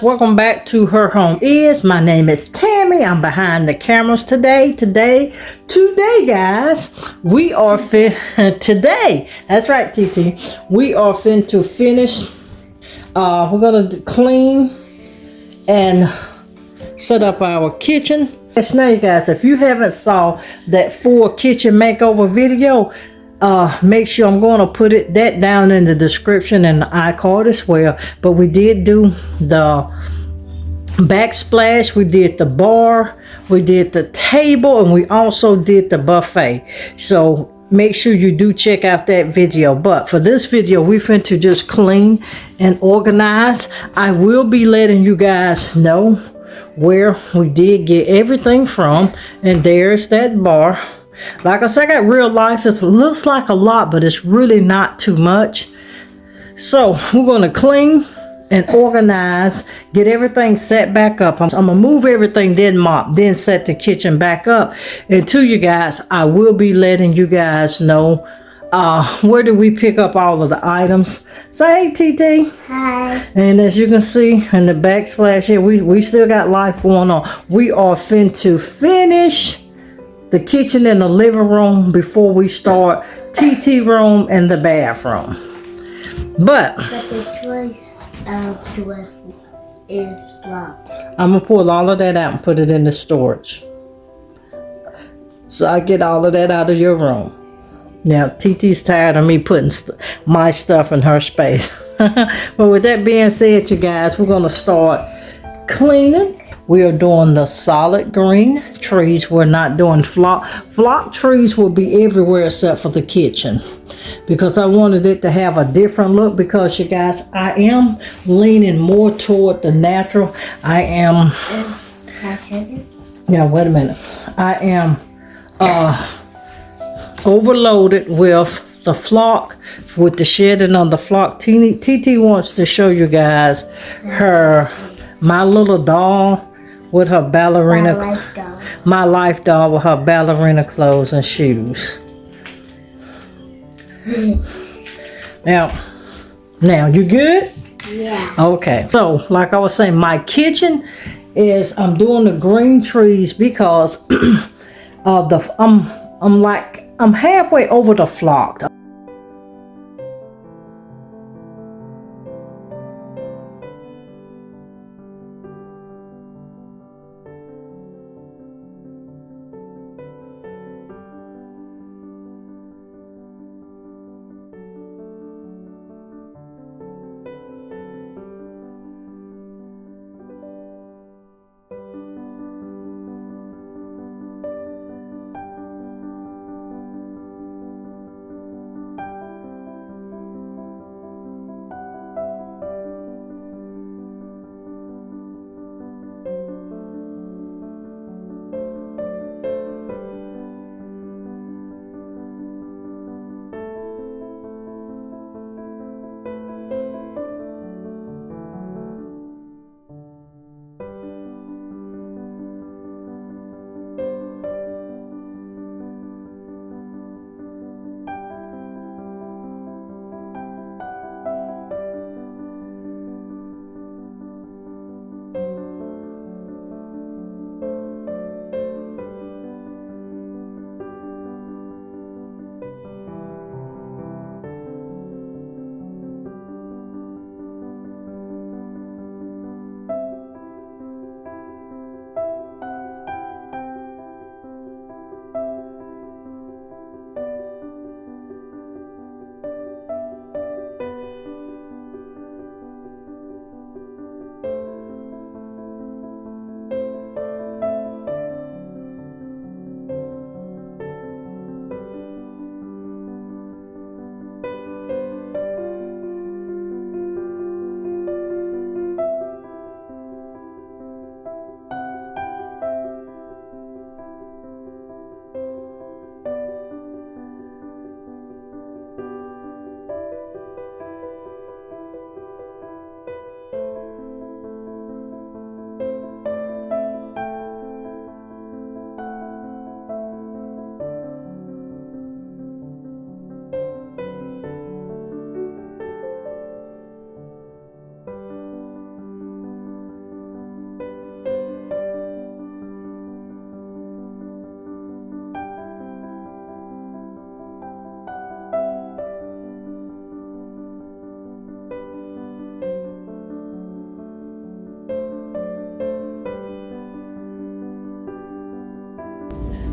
Welcome back to Her Home Is. My name is Tammy. I'm behind the cameras today, guys. We are today. That's right, TT. We are to finish. We're gonna clean and set up our kitchen. Yes, now you guys, if you haven't saw that full kitchen makeover video, make sure I'm going to put that down in the description and the iCard as well. But we did do the backsplash, we did the bar, we did the table, and we also did the buffet. So make sure you do check out that video. But for this video, we finna just clean and organize. I will be letting you guys know where we did get everything from. And there's that bar. Like I said, I got real life. It looks like a lot, but it's really not too much. So we're going to clean and organize, get everything set back up. I'm gonna move everything, then mop, then set the kitchen back up. And to you guys, I will be letting you guys know where do we pick up all of the items. Say hey, TT. Hi. And as you can see in the backsplash here, we still got life going on. We are to finish the kitchen and the living room before we start TT room and the bathroom. But the choice of the rest is blocked. I'm gonna pull all of that out and put it in the storage. So I get all of that out of your room. Now TT's tired of me putting my stuff in her space. But with that being said, you guys, we're gonna start cleaning. We are doing the solid green trees. We're not doing flock. Flock trees will be everywhere except for the kitchen, because I wanted it to have a different look. Because you guys, I am leaning more toward the natural. I am. Can I say it? Yeah, wait a minute. I am overloaded with the flock, with the shedding on the flock. TT wants to show you guys my little doll with her ballerina. My life doll with her ballerina clothes and shoes. Now you good? Yeah. Okay. So like I was saying, my kitchen is, I'm doing the green trees because of I'm halfway over the flock.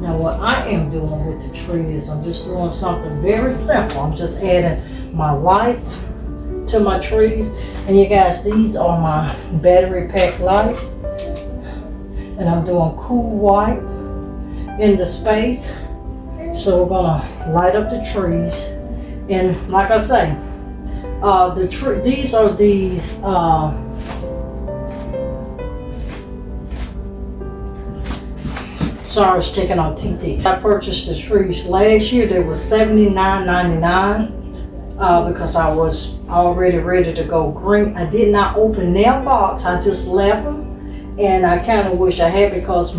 Now what I am doing with the tree is I'm just doing something very simple. I'm just adding my lights to my trees. And you guys, these are my battery pack lights. And I'm doing cool white in the space. So we're gonna light up the trees. And like I say, these are sorry, I was checking on TT. I purchased the trees last year. They were $79.99 because I was already ready to go green. I did not open their box. I just left them. And I kind of wish I had, because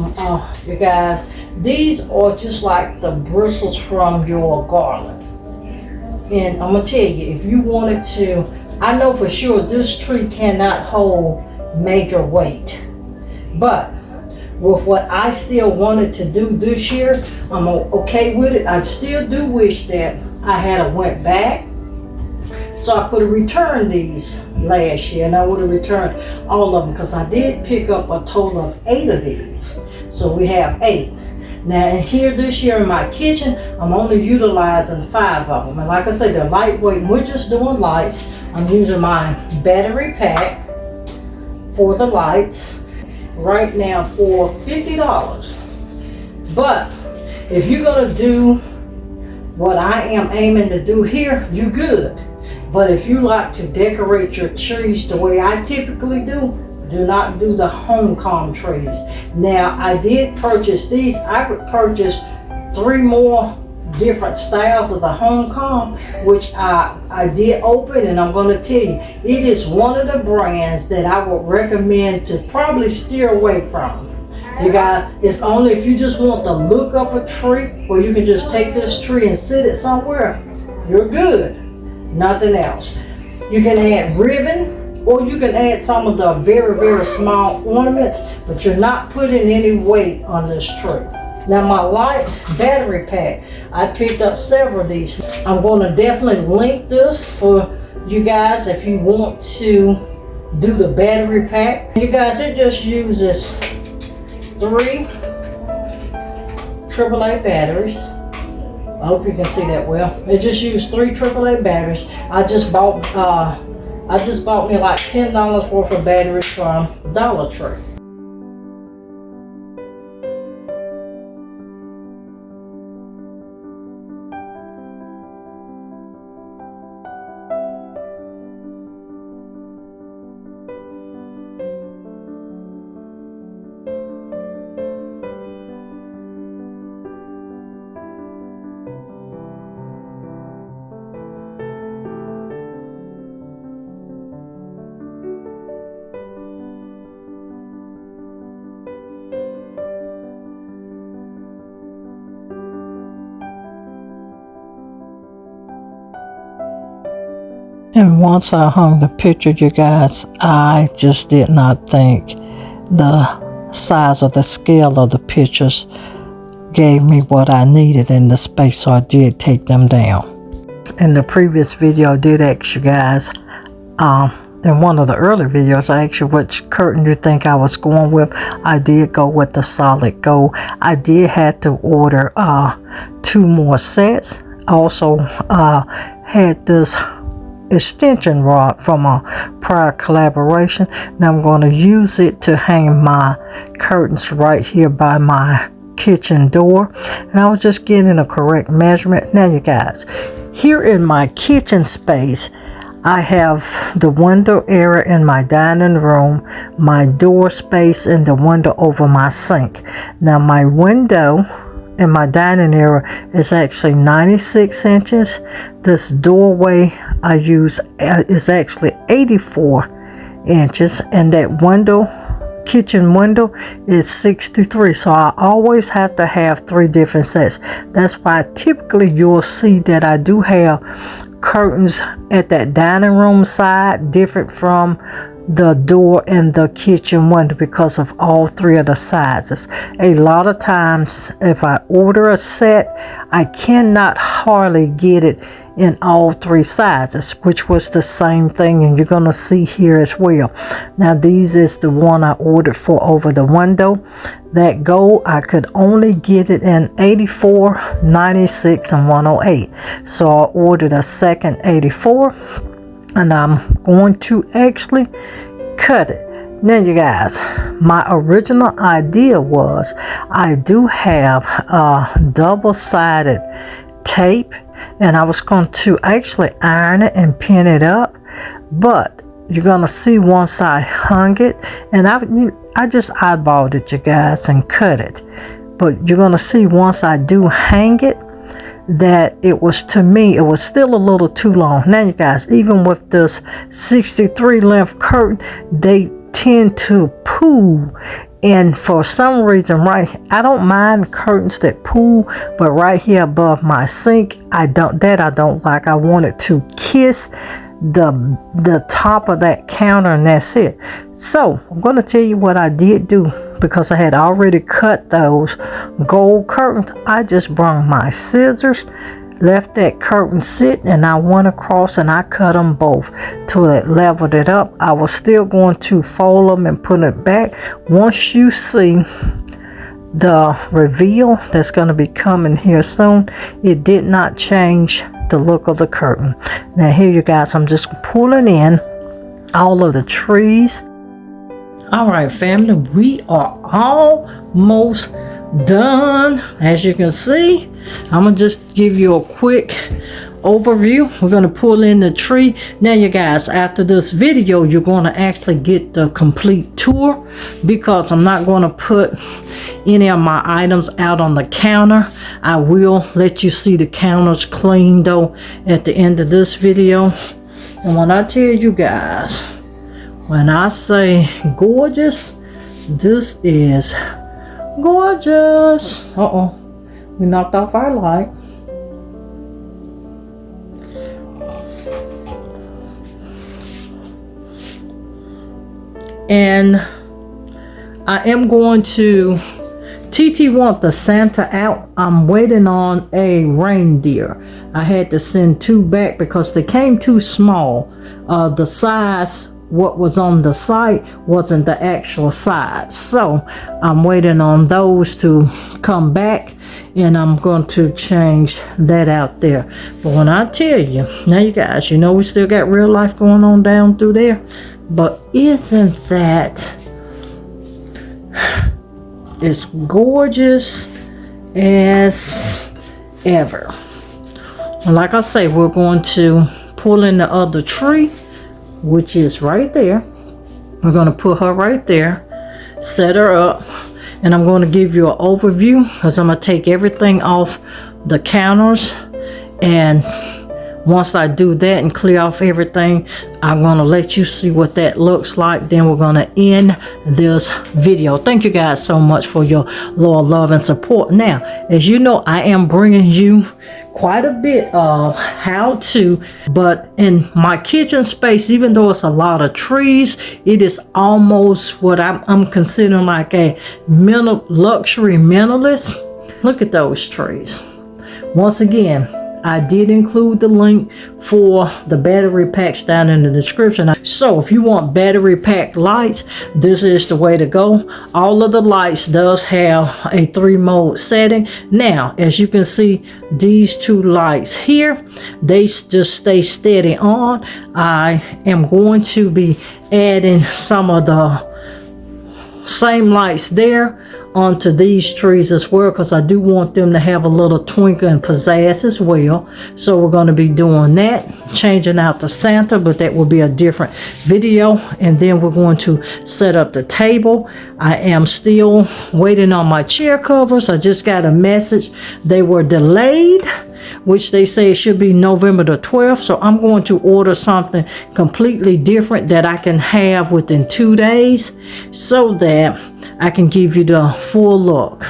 you guys, these are just like the bristles from your garland. And I'm gonna tell you, if you wanted to, I know for sure this tree cannot hold major weight, but with what I still wanted to do this year, I'm okay with it. I still do wish that I had went back, so I could have returned these last year, and I would have returned all of them, because I did pick up a total of 8 of these. So we have 8. Now here this year in my kitchen, I'm only utilizing 5 of them. And like I said, they're lightweight, and we're just doing lights. I'm using my battery pack for the lights right now for $50. But if you're gonna do what I am aiming to do here, you good. But if you like to decorate your trees the way I typically do not do the homecoming trees. Now I did purchase these. I purchased 3 more different styles of the homecoming, which I did open, and I'm going to tell you, it is one of the brands that I would recommend to probably steer away from. You guys, it's only if you just want the look of a tree, where you can just take this tree and sit it somewhere, you're good. Nothing else. You can add ribbon, or you can add some of the very, very small ornaments, but you're not putting any weight on this tree. Now my light battery pack, I picked up several of these. I'm going to definitely link this for you guys if you want to do the battery pack. You guys, it just uses 3 AAA batteries. I hope you can see that well. It just used 3 AAA batteries. I just bought me like $10 worth of batteries from Dollar Tree. And once I hung the picture, you guys, I just did not think the size of the scale of the pictures gave me what I needed in the space, so I did take them down. In the previous video, I did ask you guys, in one of the early videos, I asked you which curtain you think I was going with. I did go with the solid gold. I did have to order 2 more sets. Also had this extension rod from a prior collaboration. Now I'm going to use it to hang my curtains right here by my kitchen door, and I was just getting a correct measurement. Now you guys, here in my kitchen space, I have the window area in my dining room, my door space, and the window over my sink. Now my window in my dining area is actually 96 inches. This doorway I use is actually 84 inches, and that window, kitchen window, is 63. So I always have to have 3 different sets. That's why typically you'll see that I do have curtains at that dining room side different from the door and the kitchen window, because of all 3 of the sizes. A lot of times if I order a set, I cannot hardly get it in all three sizes, which was the same thing, and you're gonna see here as well. Now these is the one I ordered for over the window. That gold, I could only get it in 84, 96, and 108. So I ordered a second 84, and I'm going to actually cut it. Now you guys, my original idea was I do have a double-sided tape, and I was going to actually iron it and pin it up, but you're gonna see once I hung it, and I just eyeballed it, you guys, and cut it. But you're gonna see once I do hang it that it was, to me, it was still a little too long. Now you guys, even with this 63 length curtain, they tend to pull, and for some reason, right, I don't mind curtains that pull, but right here above my sink, I don't like. I want it to kiss the top of that counter, and that's it. So I'm going to tell you what I did do, because I had already cut those gold curtains. I just brought my scissors, left that curtain sit, and I went across and I cut them both till it leveled it up. I was still going to fold them and put it back. Once you see the reveal that's going to be coming here soon, it did not change the look of the curtain. Now here you guys, I'm just pulling in all of the trees. All right, family, we are almost done. As you can see, I'm gonna just give you a quick overview. We're gonna pull in the tree. Now you guys, after this video, you're gonna actually get the complete tour, because I'm not gonna put any of my items out on the counter. I will let you see the counters clean though at the end of this video. And when I tell you guys, when I say gorgeous, this is gorgeous. We knocked off our light. And I am going to, TT want the Santa out. I'm waiting on a reindeer. I had to send 2 back because they came too small. The size, what was on the site, wasn't the actual size. So I'm waiting on those to come back, and I'm going to change that out there. But when I tell you, now you guys, you know we still got real life going on down through there. But isn't that, it's gorgeous as ever. And like I say, we're going to pull in the other tree, which is right there. We're going to put her right there, set her up, and I'm going to give you an overview, because I'm going to take everything off the counters, and once I do that and clear off everything, I'm going to let you see what that looks like. Then we're going to end this video. Thank you guys so much for your loyal love and support. Now, as you know, I am bringing you quite a bit of how to, but in my kitchen space, even though it's a lot of trees, it is almost what I'm considering like a luxury minimalist. Look at those trees. Once again, I did include the link for the battery packs down in the description. So if you want battery pack lights, this is the way to go. All of the lights does have a 3-mode setting. Now, as you can see, these 2 lights here, they just stay steady on. I am going to be adding some of the same lights there onto these trees as well, because I do want them to have a little twinkle and pizzazz as well. So we're going to be doing that, changing out the Santa, but that will be a different video. And then we're going to set up the table. I am still waiting on my chair covers. I just got a message they were delayed, which they say it should be November the 12th. So I'm going to order something completely different that I can have within 2 days, so that I can give you the full look.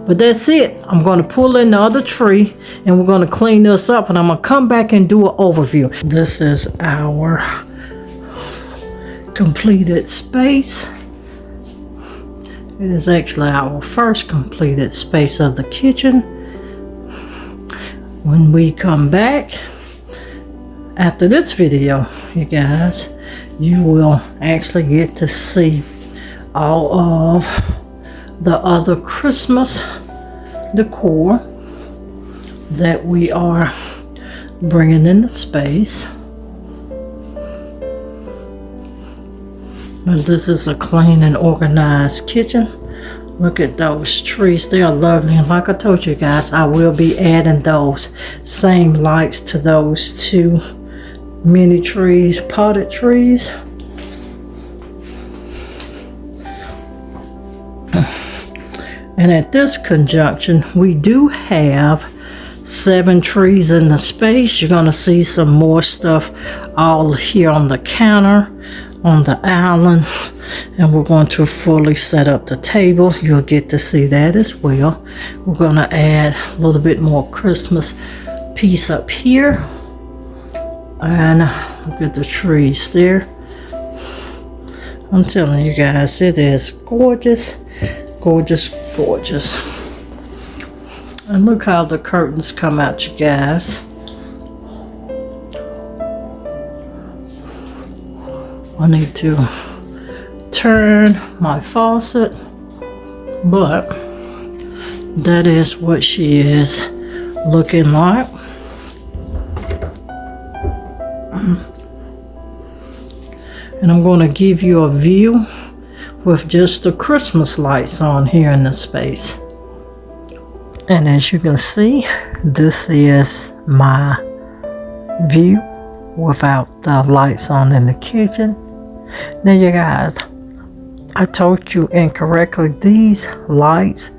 But that's it. I'm going to pull in the other tree, and we're going to clean this up, and I'm going to come back and do an overview. This is our completed space. It is actually our first completed space of the kitchen. When we come back, after this video, you guys, you will actually get to see all of the other Christmas decor that we are bringing into space. But this is a clean and organized kitchen. Look at those trees, they are lovely, and like I told you guys, I will be adding those same lights to those two mini trees, potted trees. And at this conjunction, we do have 7 trees in the space. You're going to see some more stuff all here on the counter, on the island, and we're going to fully set up the table. You'll get to see that as well. We're going to add a little bit more Christmas piece up here, and look at the trees there. I'm telling you guys, it is gorgeous, gorgeous, gorgeous. And look how the curtains come out, you guys. I need to turn my faucet, but that is what she is looking like. And I'm going to give you a view with just the Christmas lights on here in the space. And as you can see, this is my view without the lights on in the kitchen. Now you guys, I told you incorrectly, these lights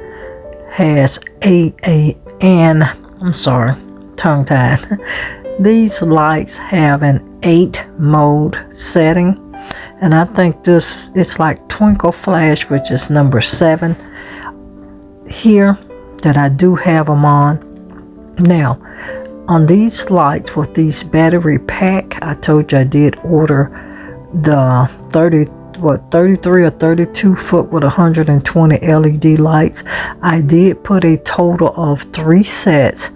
has I'm sorry, tongue tied. These lights have an 8 mode setting, and I think this is like Twinkle Flash, which is number 7 here that I do have them on. Now on these lights with these battery pack, I told you I did order the 33 or 32 foot with 120 LED lights. I did put a total of 3 sets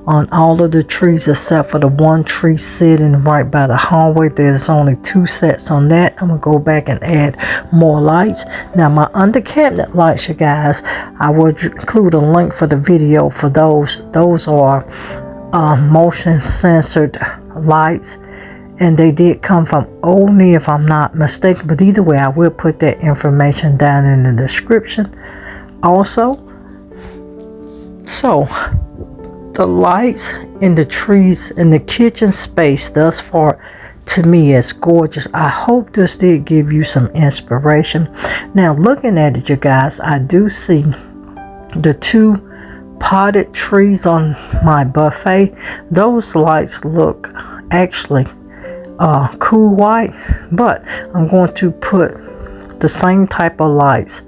on all of the trees except for the one tree sitting right by the hallway. There's only 2 sets on that. I'm gonna go back and add more lights. Now my under cabinet lights, you guys, I will include a link for the video for those. Those are motion censored lights, and they did come from Oni if I'm not mistaken, but either way I will put that information down in the description also. So the lights in the trees in the kitchen space thus far to me is gorgeous. I hope this did give you some inspiration. Now looking at it, you guys, I do see the 2 potted trees on my buffet. Those lights look actually cool white, but I'm going to put the same type of lights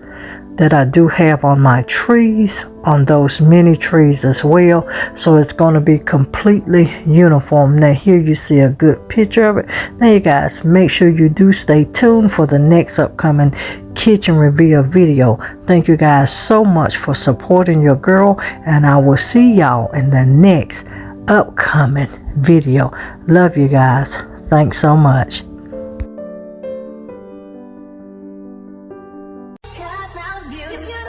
that I do have on my trees on those mini trees as well, so it's going to be completely uniform. Now here you see a good picture of it. Now you guys, make sure you do stay tuned for the next upcoming kitchen reveal video. Thank you guys so much for supporting your girl, and I will see y'all in the next upcoming video. Love you guys. Thanks so much. Cause I'm beautiful.